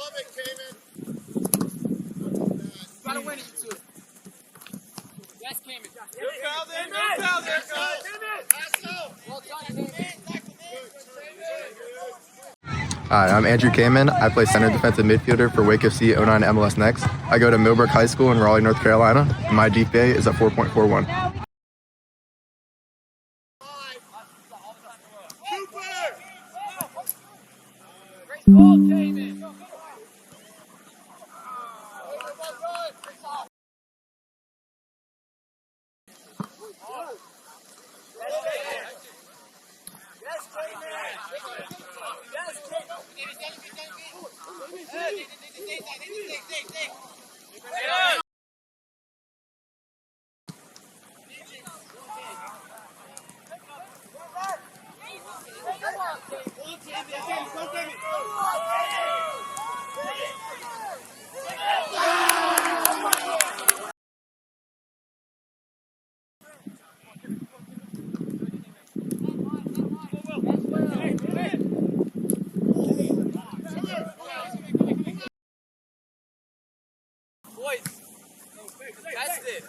Love it, Cayman. Gotta win it, you two. Yes, Cayman. Good foul there, good foul there, coach. Well done, Cayman. Hi, I'm Andrew Kamen. I play center defensive midfielder for Wake FC 09 MLS Next. I go to Millbrook High School in Raleigh, North Carolina, and my GPA is at 4.41. Great ball, Cayman. Boys, test it.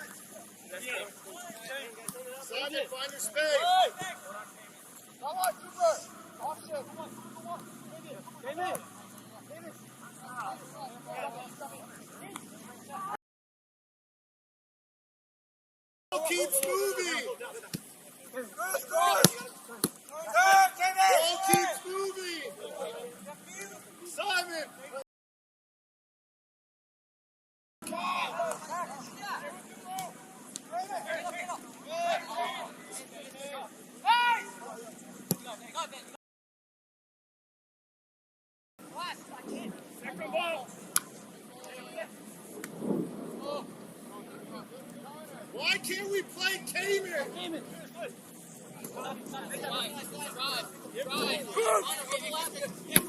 Simon, find your space. Come on, Cooper. Offset. Come on. Cayman. Ball keeps moving. Ball keeps moving. Simon. Second ball. Why can't we play Cayman? Drive.